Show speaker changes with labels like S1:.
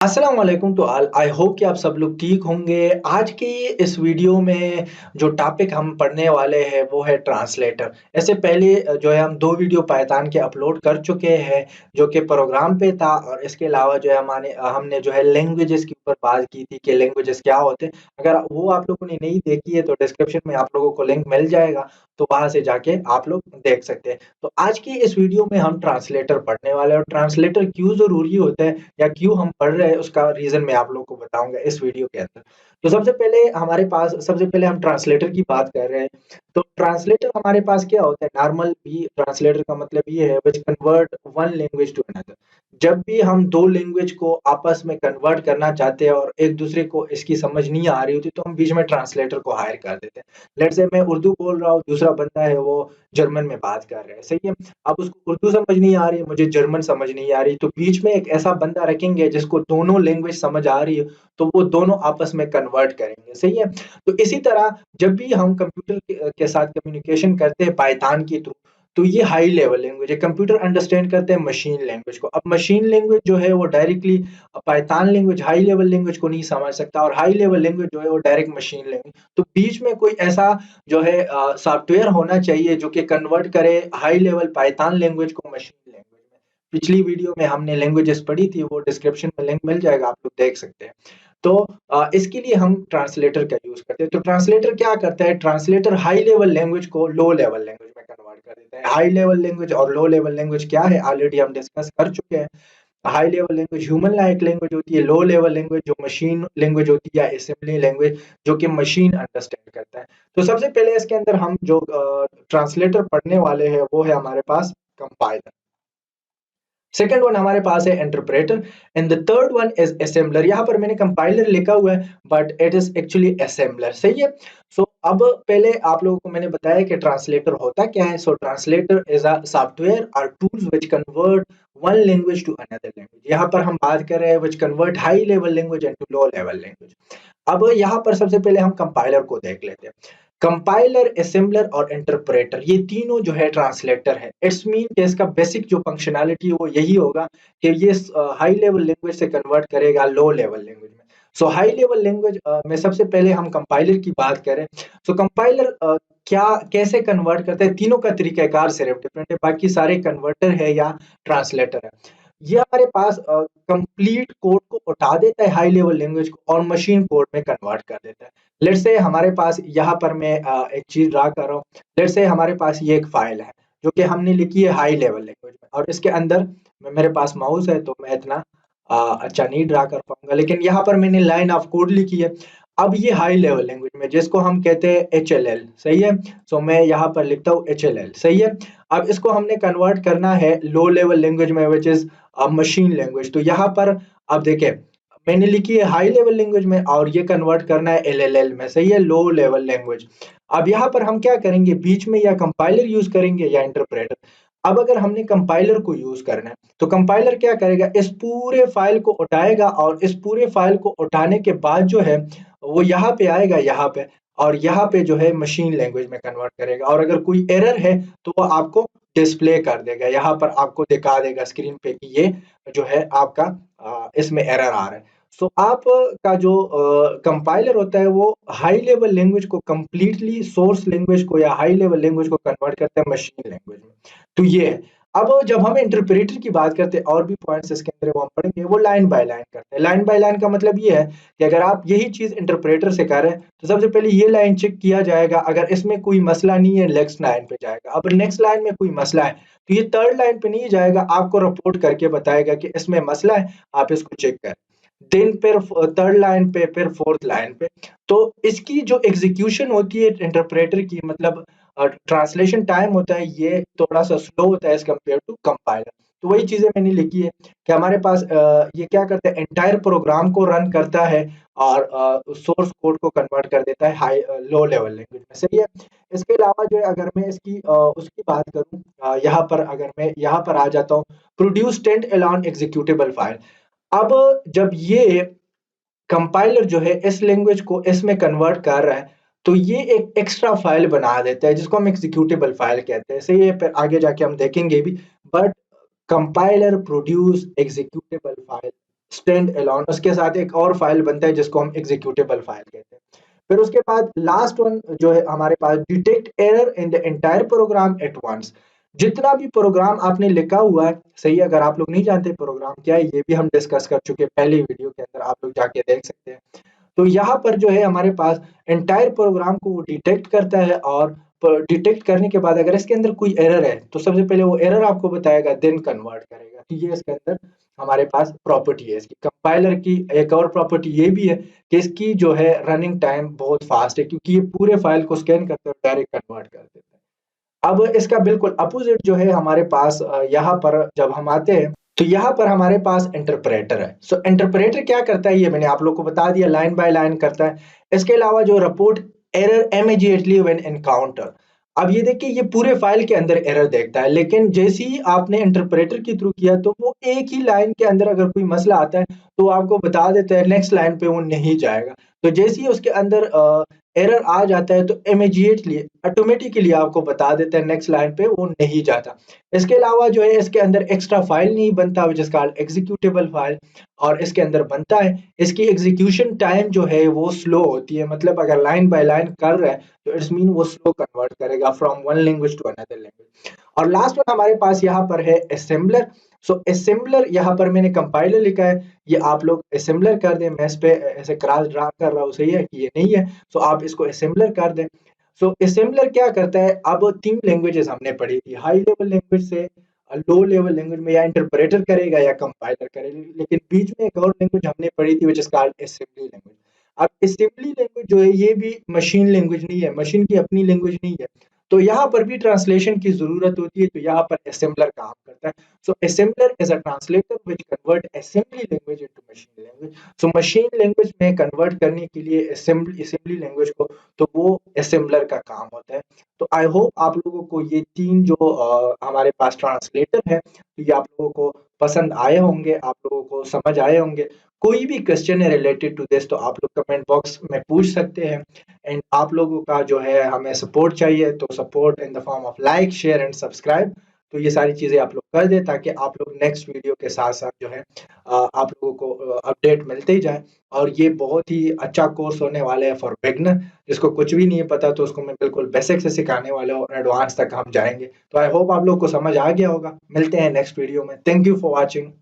S1: अस्सलाम वालेकुम to all. I hope कि आप सब लोग ठीक होंगे। आज की इस वीडियो में जो टॉपिक हम पढ़ने वाले हैं वो है ट्रांसलेटर। इससे पहले जो है हम 2 वीडियो पाइथन के अपलोड कर चुके हैं जो कि प्रोग्राम पे था और इसके अलावा जो है हमने जो है लैंग्वेजेस के ऊपर बात की थी कि लैंग्वेजेस क्या होते हैं। अगर वो आप लोगों ने नहीं देखी है तो डिस्क्रिप्शन में आप लोगों को लिंक मिल जाएगा, तो वहाँ से जाके आप लोग देख सकते हैं। तो आज की इस वीडियो में हम ट्रांसलेटर पढ़ने वाले हैं और ट्रांसलेटर क्यों ज़रूरी होता है या क्यों हम पढ़ रहे हैं उसका रीज़न मैं आप लोगों को बताऊँगा इस वीडियो के अंदर। तो सबसे पहले हम ट्रांसलेटर की बात कर रहे हैं। तो ट्रांसलेटर हमारे पास क्या होता है? नॉर्मल भी ट्रांसलेटर का मतलब ये है which convert one language to another. जब भी हम 2 लैंग्वेज को आपस में कन्वर्ट करना चाहते हैं और एक दूसरे को इसकी समझ नहीं आ रही होती तो हम बीच में ट्रांसलेटर को हायर कर देते हैं। लेट्स से मैं उर्दू बोल रहा हूँ, दूसरा बंदा है वो जर्मन में बात कर रहा है, सही है? अब उसको उर्दू समझ नहीं आ रही, मुझे जर्मन समझ नहीं आ रही, तो बीच में एक ऐसा बंदा रखेंगे जिसको दोनों लैंग्वेज समझ आ रही है, तो वो दोनों आपस में कन्वर्ट करेंगे, सही है? तो इसी तरह जब भी हम कंप्यूटर के साथ कम्युनिकेशन करते हैं पाइथन के थ्रू, तो ये हाई लेवल लैंग्वेज है। कंप्यूटर अंडरस्टैंड करते हैं मशीन लैंग्वेज को। अब मशीन लैंग्वेज जो है वो directly Python language high level language को नहीं समझ सकता और हाई लेवल लैंग्वेज जो है वो डायरेक्ट मशीन लैंग्वेज। तो बीच में कोई ऐसा जो है सॉफ्टवेयर होना चाहिए जो कि कन्वर्ट करे हाई लेवल पाइथन लैंग्वेज को मशीन लैंग्वेज में। पिछली वीडियो में हमने लैंग्वेजेस पढ़ी थी, वो डिस्क्रिप्शन में लिंक मिल जाएगा, आप लोग देख सकते हैं। तो इसके लिए हम ट्रांसलेटर का यूज करते हैं। तो ट्रांसलेटर क्या करता है? ट्रांसलेटर हाई लेवल लैंग्वेज को लो लेवल लैंग्वेज में कन्वर्ट कर देता है। हाई लेवल लैंग्वेज और लो लेवल लैंग्वेज क्या है ऑलरेडी हम डिस्कस कर चुके हैं। High level language human like language होती है, लो लेवल लैंग्वेज जो मशीन लैंग्वेज होती है या असेंबली लैंग्वेज जो कि मशीन अंडरस्टैंड करता है। तो सबसे पहले इसके अंदर हम जो ट्रांसलेटर पढ़ने वाले हैं वो है हमारे पास कंपाइलर। सेकंड वन हमारे पास है interpreter and the third one is assembler. यहाँ पर मैंने कंपाइलर लिखा हुआ है but it is actually assembler, सही है? सो अब पहले आप लोगों को मैंने बताया कि ट्रांसलेटर होता क्या है। So translator is a software और tools which convert one language to another language. यहाँ पर हम बात कर रहे हैं which convert high level language into low level language. अब यहाँ पर सबसे पहले हम कंपाइलर को देख लेते हैं। कंपाइलर, असेंबलर और इंटरप्रेटर ये तीनों जो है ट्रांसलेटर है। इट्स मीन कि इसका बेसिक जो फंक्शनैलिटी है वो यही होगा कि ये हाई लेवल लैंग्वेज से कन्वर्ट करेगा लो लेवल लैंग्वेज में। सो हाई लेवल लैंग्वेज में सबसे पहले हम कंपाइलर की बात करें। सो कंपाइलर क्या कैसे कन्वर्ट करता है? तीनों का तरीकाकार सिर्फ डिफरेंट है, बाकी सारे कन्वर्टर है या ट्रांसलेटर है। ये हमारे पास कंप्लीट कोड को उठा देता है हाई लेवल लैंग्वेज को और मशीन कोड में कन्वर्ट कर देता है। लेट्स से हमारे पास यहाँ पर मैं एक चीज ड्रा कर रहा हूँ। लेट्स से हमारे पास ये एक फाइल है जो कि हमने लिखी है हाई लेवल लैंग्वेज में और इसके अंदर मेरे पास माउस है तो मैं इतना अच्छा नहीं ड्रा कर पाऊंगा, लेकिन यहाँ पर मैंने लाइन ऑफ कोड लिखी है। अब ये हाई लेवल लैंग्वेज में जिसको हम कहते हैं HLL, सही है? सो मैं यहाँ पर लिखता हूँ HLL, सही है? अब इसको हमने कन्वर्ट करना है लो लेवल लैंग्वेज में विच इज मशीन लैंग्वेज। तो यहाँ पर अब देखिए मैंने लिखी है हाई लेवल लैंग्वेज में और ये कन्वर्ट करना है LLL में, सही है? लो लेवल लैंग्वेज। अब यहाँ पर हम क्या करेंगे? बीच में या कंपाइलर यूज करेंगे या इंटरप्रेटर। अब अगर हमने कंपाइलर को यूज करना है तो कंपाइलर क्या करेगा? इस पूरे फाइल को उठाएगा और इस पूरे फाइल को उठाने के बाद जो है वो यहाँ पे आएगा, यहाँ पे, और यहाँ पे जो है मशीन लैंग्वेज में कन्वर्ट करेगा और अगर कोई एरर है तो वो आपको डिस्प्ले कर देगा, यहाँ पर आपको दिखा देगा स्क्रीन पे कि ये जो है आपका इसमें एरर आ रहा है। सो आप का जो कंपाइलर होता है वो हाई लेवल लैंग्वेज को कंप्लीटली सोर्स लैंग्वेज को या हाई लेवल लैंग्वेज को कन्वर्ट करता है मशीन लैंग्वेज में। तो ये है। अब जब हम इंटरप्रेटर की बात करते हैं और भी पॉइंट्स इसके अंदर वो हम पढ़ेंगे, वो लाइन बाय लाइन करते हैं। लाइन बाय लाइन का मतलब ये है कि अगर आप यही चीज इंटरप्रेटर से कर रहे हैं तो सबसे पहले ये लाइन चेक किया जाएगा, अगर इसमें कोई मसला नहीं है नेक्स्ट लाइन पे जाएगा। अब नेक्स्ट लाइन में कोई मसला है तो ये थर्ड लाइन पे नहीं जाएगा, आपको रिपोर्ट करके बताएगा कि इसमें मसला है, आप इसको चेक करें। देन फिर थर्ड लाइन पे, फिर फोर्थ लाइन पे। तो इसकी जो एग्जीक्यूशन होती है इंटरप्रेटर की, मतलब ट्रांसलेशन टाइम होता है, ये थोड़ा सा स्लो होता है एज कम्पेयर टू कंपाइलर। तो वही चीजें मैंने लिखी है कि हमारे पास ये क्या करता है, एंटायर प्रोग्राम को रन करता है और सोर्स कोड को कन्वर्ट कर देता है हाई लो लेवल लैंग्वेज में, सही है? इसके अलावा जो है अगर मैं इसकी उसकी बात करूं, यहाँ पर अगर मैं यहाँ पर आ जाता हूँ, produce stand alone executable file. अब जब ये कंपाइलर जो है इस लैंग्वेज को इसमें कन्वर्ट कर रहा है तो ये एक एक्स्ट्रा फाइल बना देता है जिसको हम एग्जीक्यूटेबल फाइल कहते हैं, सही है? फिर आगे जाके हम देखेंगे भी। But compiler produce executable file stand alone, उसके साथ एक और फाइल बनता है जिसको हम एग्जीक्यूटेबल फाइल कहते हैं। फिर उसके बाद लास्ट वन जो है हमारे पास, detect error in the entire program at once. जितना भी प्रोग्राम आपने लिखा हुआ है, सही है, अगर आप लोग नहीं जानते प्रोग्राम क्या है, ये भी हम डिस्कस कर चुके हैं पहले वीडियो के अंदर, आप लोग जाके देख सकते हैं। तो यहाँ पर जो है हमारे पास एंटायर प्रोग्राम को वो डिटेक्ट करता है, और डिटेक्ट करने के बाद अगर इसके अंदर कोई एरर है तो सबसे पहले वो एरर आपको बताएगा, देन कन्वर्ट करेगा। तो ये इसके अंदर हमारे पास प्रॉपर्टी है इसकी। कंपाइलर की एक और प्रॉपर्टी ये भी है कि इसकी जो है रनिंग टाइम बहुत फास्ट है, क्योंकि ये पूरे फाइल को स्कैन करते हुए डायरेक्ट कन्वर्ट कर देता है। अब इसका बिल्कुल अपोजिट जो है हमारे पास, यहाँ पर जब हम आते हैं तो यहाँ पर हमारे पास इंटरप्रेटर है। सो इंटरप्रेटर क्या करता है, ये मैंने आप लोग को बता दिया, लाइन बाय लाइन करता है। इसके अलावा जो report error immediately when encounter. अब ये देखिए, ये पूरे फाइल के अंदर एरर देखता है, लेकिन जैसे ही आपने इंटरप्रेटर के थ्रू किया तो वो एक ही लाइन के अंदर अगर कोई मसला आता है तो आपको बता देता है, नेक्स्ट लाइन पे वो नहीं जाएगा। तो जैसे ही उसके अंदर एरर आ जाता है तो इमीडिएटली ऑटोमेटिकली आपको बता देता है, नेक्स्ट लाइन पे वो नहीं जाता। इसके अलावा जो है इसके अंदर एक्स्ट्रा फाइल नहीं बनता, which is called executable file, और इसके अंदर बनता है। इसकी एग्जीक्यूशन टाइम जो है वो स्लो होती है, मतलब अगर लाइन बाय लाइन कर रहा है तो इट्स मीन वो स्लो कन्वर्ट करेगा from one language to another language. और लास्ट वन हमारे पास यहाँ पर है असेंबलर। सो असेंबलर, यहाँ पर मैंने कंपाइलर लिखा है, ये आप लोग असेंबलर कर दें। मैं इस पे ऐसे क्रॉस ड्रा कर रहा हूँ, सही है कि ये नहीं है, सो आप इसको असेंबलर कर दें। सो असेंबलर क्या करता है, अब 3 लैंग्वेजेस हमने पढ़ी थी, हाई लेवल लैंग्वेज से लो लेवल लैंग्वेज में या इंटरप्रेटर करेगा या कंपाइलर करेगा, लेकिन बीच में एक और लैंग्वेज हमने पढ़ी थी, which is called assembly language. अब असेंबली लैंग्वेज जो है ये भी मशीन लैंग्वेज नहीं है, मशीन की अपनी लैंग्वेज नहीं है। तो यहाँ पर भी ट्रांसलेशन की जरूरत होती है, तो यहाँ पर असेंबलर काम करता है। So assembler is a translator which convert assembly language into machine language. So machine language में कन्वर्ट करने के लिए असेंबली लैंग्वेज को, तो वो असेंबलर का काम होता है। तो आई होप आप लोगों को ये 3 जो हमारे पास ट्रांसलेटर है, तो ये आप लोगों को पसंद आए होंगे, आप लोगों को समझ आए होंगे। कोई भी क्वेश्चन है रिलेटेड टू दिस तो आप लोग कमेंट बॉक्स में पूछ सकते हैं। एंड आप लोगों का जो है हमें सपोर्ट चाहिए, तो support in the form of like, share and subscribe. तो ये सारी चीजें आप लोग कर दें, ताकि आप लोग नेक्स्ट वीडियो के साथ साथ जो है आप लोगों को अपडेट मिलते ही जाए। और ये बहुत ही अच्छा कोर्स होने वाला है फॉर बिगनर, जिसको कुछ भी नहीं पता तो उसको मैं बिल्कुल बेसिक से सिखाने वाला हूँ, और एडवांस तक हम जाएंगे। तो आई होप आप लोग को समझ आ गया होगा। मिलते हैं नेक्स्ट वीडियो में। Thank you for watching.